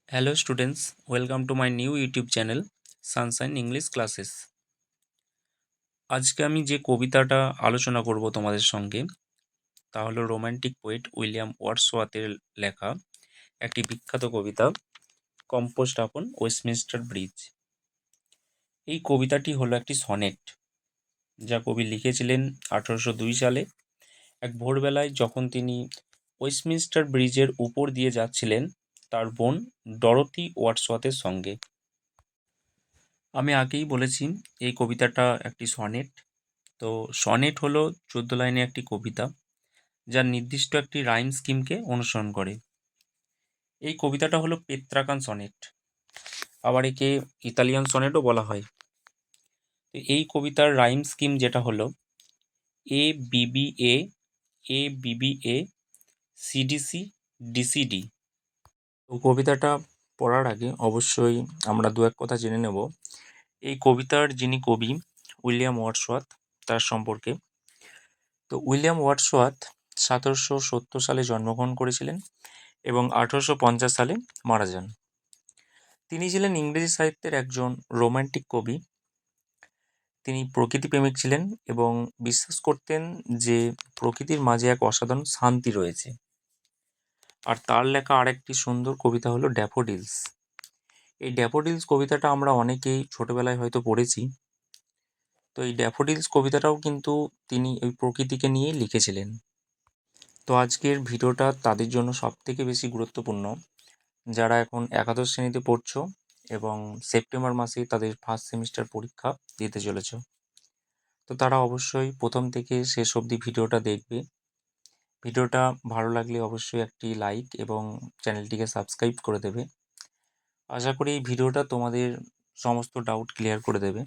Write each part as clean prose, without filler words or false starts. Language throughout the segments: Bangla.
Hello students, welcome to my new YouTube channel Sunshine English Classes। আজকে আমি যে কবিতাটা আলোচনা করব তোমাদের সঙ্গে তা হলো রোমান্টিক পোয়েট উইলিয়াম ওয়ার্ডসওয়ার্থের লেখা একটি বিখ্যাত কবিতা কম্পোজড আপন ওয়েস্টমিনস্টার ব্রিজ। এই কবিতাটি হলো একটি সনেট যা কবি লিখেছিলেন 1802 সালে এক ভোরবেলায় যখন তিনি ওয়েস্টমিনস্টার ব্রিজের উপর দিয়ে যাচ্ছিলেন তার বোন ডরোথি ওয়ার্ডসওয়ার্থের সঙ্গে। আমি আগেই বলেছি এই কবিতাটা একটি সনেট। তো সনেট হলো 14 লাইনের একটি কবিতা যা নির্দিষ্ট একটি রাইম স্কিমকে অনুসরণ করে। এই কবিতাটা হলো পেত্রাকান সনেট, আবার একে ইতালিয়ান সনেটও বলা হয়। তো এই কবিতার রাইম স্কিম যেটা হলো এ বিবি এ, এ বিবি এ, সিডিসি ডিসিডি। তো কবিতাটা পড়ার আগে অবশ্যই আমরা দু এক কথা জেনে নেব এই কবিতার যিনি কবি উইলিয়াম ওয়ার্ডসওয়ার্থ তার সম্পর্কে। তো উইলিয়াম ওয়ার্ডসওয়ার্থ 1770 সালে জন্মগ্রহণ করেছিলেন এবং 1850 সালে মারা যান। তিনি ছিলেন ইংরেজি সাহিত্যের একজন রোমান্টিক কবি। তিনি প্রকৃতিপ্রেমিক ছিলেন এবং বিশ্বাস করতেন যে প্রকৃতির মাঝে এক অসাধারণ শান্তি রয়েছে। আর তার লেখা আরেকটি সুন্দর কবিতা হলো ড্যাফোডিলস। এই ড্যাফোডিলস কবিতাটা আমরা অনেকেই ছোটবেলায় হয়তো পড়েছি। তো এই ড্যাফোডিলস কবিতাটাও কিন্তু তিনি ওই প্রকৃতিকে নিয়েই লিখেছিলেন। তো আজকের ভিডিওটা তাদের জন্য সবথেকে বেশি গুরুত্বপূর্ণ যারা এখন একাদশ শ্রেণীতে পড়ছো এবং সেপ্টেম্বর মাসে তাদের ফার্স্ট সেমিস্টার পরীক্ষা দিতে চলেছ। তো তারা অবশ্যই প্রথম থেকে শেষ অবধি ভিডিওটা দেখবে। ভিডিওটা ভালো লাগলে অবশ্যই একটি লাইক এবং চ্যানেলটিকে সাবস্ক্রাইব করে দেবে। আশা করি এই ভিডিওটা তোমাদের সমস্ত ডাউট ক্লিয়ার করে দেবে।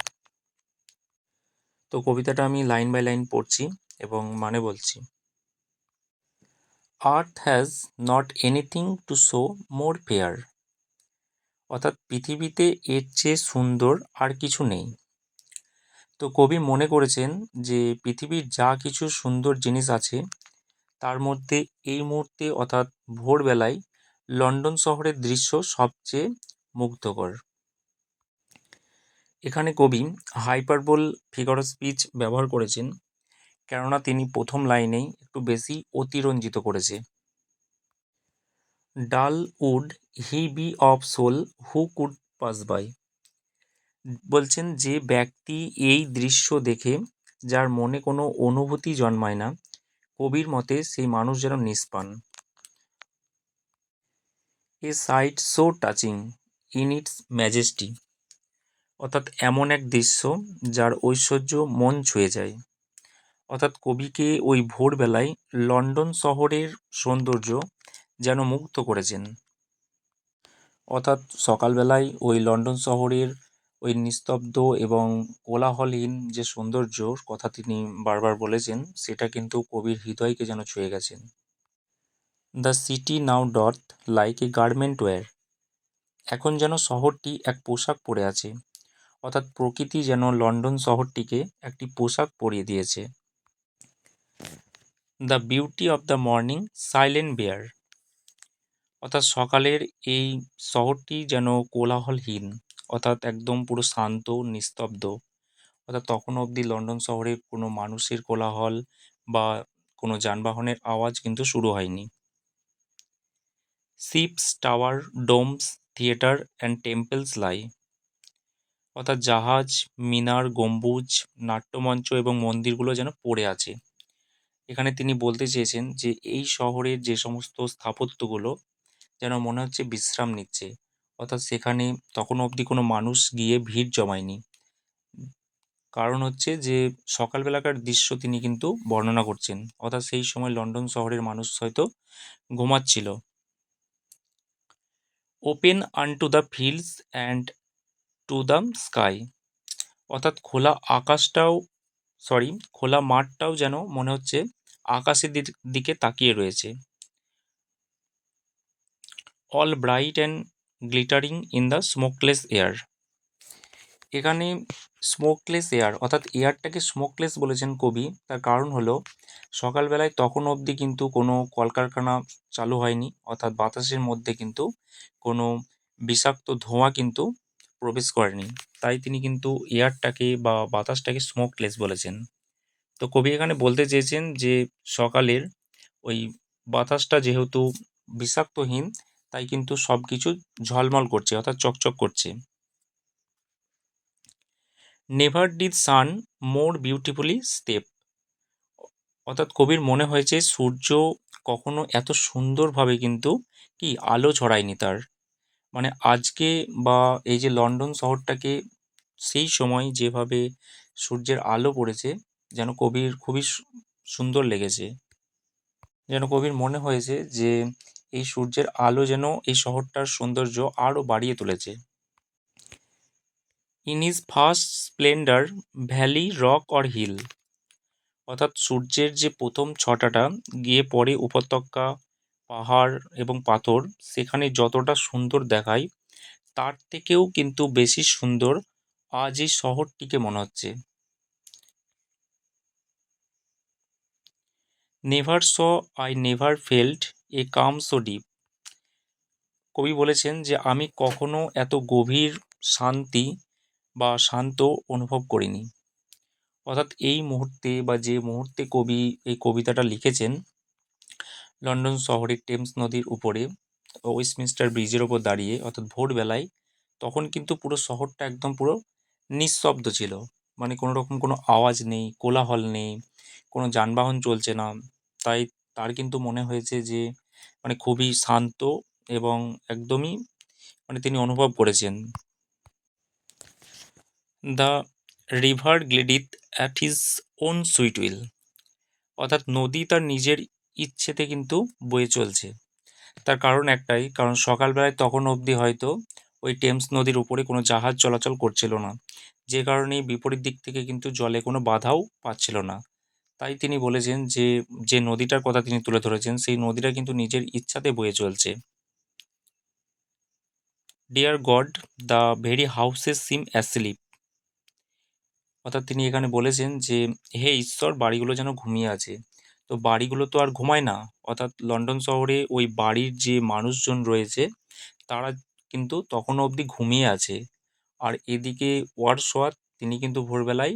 তো কবিতাটা আমি লাইন বাই লাইন পড়ছি এবং মানে বলছি। আর্থ has not anything to show more fair. অর্থাৎ পৃথিবীতে এর চেয়ে সুন্দর আর কিছু নেই। তো কবি মনে করেছেন যে পৃথিবীর যা কিছু সুন্দর জিনিস আছে তার মধ্যে এই মুহূর্তে অর্থাৎ ভোরবেলায় লন্ডন শহরের দৃশ্য সবচেয়ে মুগ্ধকর। এখানে কবি হাইপারবোল ফিগার অফ স্পিচ ব্যবহার করেছেন, কেননা তিনি প্রথম লাইনেই একটু বেশি অতিরঞ্জিত করেছে। Dull would he be of soul who could pass by. বলছেন যে ব্যক্তি এই দৃশ্য দেখে যার মনে কোনো অনুভূতি জন্মায় না, কবির মতে সেই মানুষ যেন নিষ্প্রাণ। A sight so touching in its majesty. অর্থাৎ এমন এক দৃশ্য যার ঐশ্বর্য মন ছুঁয়ে যায়। অর্থাৎ কবিকে ওই ভোরবেলায় লন্ডন শহরের সৌন্দর্য যেন মুগ্ধ করেছেন। অর্থাৎ সকালবেলায় ওই লন্ডন শহরের ওই নিস্তব্ধ এবং কোলাহলহীন যে সৌন্দর্যর কথা তিনি বারবার বলেছেন, সেটা কিন্তু কবির হৃদয়কে যেন ছুঁয়ে গেছেন। The city now doth like a garment wear. এখন যেন শহরটি এক পোশাক পরে আছে। অর্থাৎ প্রকৃতি যেন লন্ডন শহরটিকে একটি পোশাক পরিয়ে দিয়েছে। The beauty of the morning silent bare. অর্থাৎ সকালের এই শহরটি যেন কোলাহলহীন, অর্থাৎ একদম পুরো শান্ত নিস্তব্ধ। অর্থাৎ তখনও অবধি লন্ডন শহরে কোনো মানুষের কোলাহল বা কোনো যানবাহনের আওয়াজ কিন্তু শুরু হয়নি। Ships, towers, domes, theatre and temples lie. অর্থাৎ জাহাজ, মিনার, গম্বুজ, নাট্যমঞ্চ এবং মন্দিরগুলো যেন পড়ে আছে। এখানে তিনি বলতে চেয়েছেন যে এই শহরের যে সমস্ত স্থাপত্যগুলো যেন মনে হচ্ছে বিশ্রাম নিচ্ছে। অর্থাৎ সেখানে তখনও অবধি কোনো মানুষ গিয়ে ভিড় জমায়নি। কারণ হচ্ছে যে সকালবেলাকার দৃশ্য তিনি কিন্তু বর্ণনা করছেন। অর্থাৎ সেই সময় লন্ডন শহরের মানুষ হয়তো ঘুমাচ্ছিল। Open unto the fields and to the sky. অর্থাৎ খোলা মাঠটাও যেন মনে হচ্ছে আকাশের দিকে তাকিয়ে রয়েছে। All bright and glittering in the smokeless air. এখানে স্মোকলেস এয়ার অর্থাৎ এয়ারটাকে স্মোকলেস বলেছেন কবি, তার কারণ হলো সকালবেলায় তখন অবধি কিন্তু কোনো কলকারখানা চালু হয়নি। অর্থাৎ বাতাসের মধ্যে কিন্তু কোনো বিষাক্ত ধোঁয়া কিন্তু প্রবেশ করেনি, তাই তিনি কিন্তু এয়ারটাকে বা বাতাসটাকে স্মোকলেস বলেছেন। তো কবি এখানে বলতে চেয়েছেন যে সকালের ওই বাতাসটা যেহেতু বিষাক্তহীন, তাই কিন্তু সব কিছু ঝলমল করছে, অর্থাৎ চকচক করছে। Never did sun more beautifully steep, অর্থাৎ কবির মনে হয়েছে সূর্য কখনো এত সুন্দরভাবে কিন্তু কি আলো ছড়ায়নি তার। মানে আজকে বা এই যে লন্ডন শহরটাকে সেই সময় যেভাবে সূর্যের আলো পড়েছে, যেন কবির খুবই সুন্দর লেগেছে। যেন কবির মনে হয়েছে যে এই সূর্যের আলো যেন এই শহরটার সৌন্দর্য আরও বাড়িয়ে তুলেছে। In his first splendour valley rock or hill, অর্থাৎ সূর্যের যে প্রথম ছটাটা গিয়ে পড়ে উপত্যকা, পাহাড় এবং পাথর, সেখানে যতটা সুন্দর দেখায় তার থেকেও কিন্তু বেশি সুন্দর আজ এই শহরটিকে মনে হচ্ছে। Never saw I never felt a calm so deep, কবি বলেছেন যে আমি কখনো এত গভীর শান্তি বা শান্ত অনুভব করিনি। অর্থাৎ এই মুহূর্তে বা যে মুহূর্তে কবি এই কবিতাটা লিখেছেন, লন্ডন শহরের টেমস নদীর উপরে ওয়েস্টমিনস্টার ব্রিজের ওপর দাঁড়িয়ে, অর্থাৎ ভোরবেলায়, তখন কিন্তু পুরো শহরটা একদম পুরো নিঃশব্দ ছিল। মানে কোনো রকম কোনো আওয়াজ নেই, কোলাহল নেই, কোনো যানবাহন চলছে না। তাই তার কিন্তু মনে হয়েছে যে মানে খুবই শান্ত এবং একদমই মানে তিনি অনুভব করেছেন। The river glideth at his own sweet will, অর্থাৎ নদী তার নিজের ইচ্ছেতে কিন্তু বয়ে চলছে। তার কারণ একটাই, কারণ সকালবেলায় তখন অবধি হয়তো ওই টেমস নদীর উপরে কোনো জাহাজ চলাচল করছিল না, যে কারণে বিপরীত দিক থেকে কিন্তু জলে কোনো বাধাও পাচ্ছিল না। তাই তিনি বলেছেন যে যে নদীটার কথা তিনি তুলে ধরেছেন, সেই নদীটা কিন্তু নিজের ইচ্ছাতে বয়ে চলছে। Dear God, the very houses seem asleep, অর্থাৎ তিনি এখানে বলেছেন যে হে ঈশ্বর, বাড়িগুলো যেন ঘুমিয়ে আছে। তো বাড়িগুলো তো আর ঘুমায় না, অর্থাৎ লন্ডন শহরে ওই বাড়ির যে মানুষজন রয়েছে তারা কিন্তু তখনও অবধি ঘুমিয়ে আছে। আর এদিকে ওয়ার্ডসওয়ার্থ তিনি কিন্তু ভোরবেলায়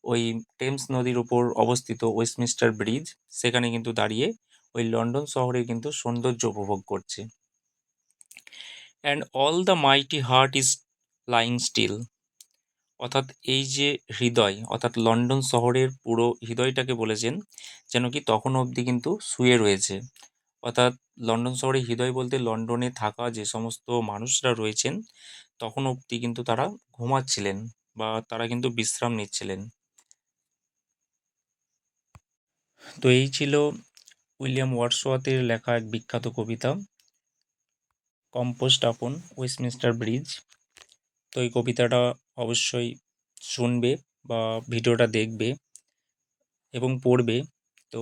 ওই টেমস নদীর উপর অবস্থিত ওয়েস্টমিনস্টার ব্রিজ, সেখানে কিন্তু দাঁড়িয়ে ওই লন্ডন শহরে কিন্তু সৌন্দর্য উপভোগ করছে। And all the mighty heart is lying still, অর্থাৎ এই যে হৃদয়, অর্থাৎ লন্ডন শহরের পুরো হৃদয়টাকে বলেছেন যেন কি তখন অবধি কিন্তু শুয়ে রয়েছে। অর্থাৎ লন্ডন শহরের হৃদয় বলতে লন্ডনে থাকা যে সমস্ত মানুষরা রয়েছেন তখন অবধি কিন্তু তারা ঘুমাচ্ছিলেন বা তারা কিন্তু বিশ্রাম নিচ্ছিলেন। তো এই ছিল উইলিয়াম ওয়ার্ডসওয়ার্থের লেখা এক বিখ্যাত কবিতা কম্পোস্ট আপন ওয়েস্টমিনস্টার ব্রিজ। তো এই কবিতাটা অবশ্যই শুনবে বা ভিডিওটা দেখবে এবং পড়বে। তো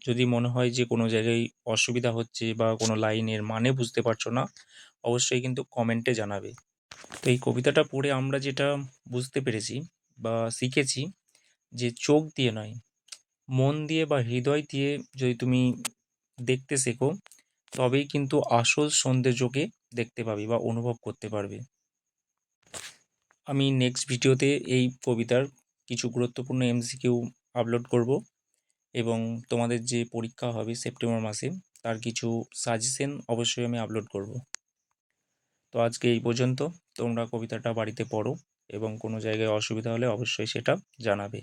যদি মনে হয় যে কোনো জায়গায় অসুবিধা হচ্ছে বা কোনো লাইনের মানে বুঝতে পারছো না, অবশ্যই কিন্তু কমেন্টে জানাবে। তো এই কবিতাটা পড়ে আমরা যেটা বুঝতে পেরেছি বা শিখেছি, যে চোখ দিয়ে নয়, মন দিয়ে বা হৃদয় দিয়ে যদি তুমি দেখতে শেখো, তবেই কিন্তু আসল সৌন্দর্যকে দেখতে পাবে বা অনুভব করতে পারবে। আমি নেক্সট ভিডিওতে এই কবিতার কিছু গুরুত্বপূর্ণ এমসিকিউ আপলোড করব এবং তোমাদের যে পরীক্ষা হবে সেপ্টেম্বর মাসে তার কিছু সাজেশন অবশ্যই আমি আপলোড করব। তো আজকে এই পর্যন্ত। তোমরা কবিতাটা বাড়িতে পড়ো এবং কোনো জায়গায় অসুবিধা হলে অবশ্যই সেটা জানাবে।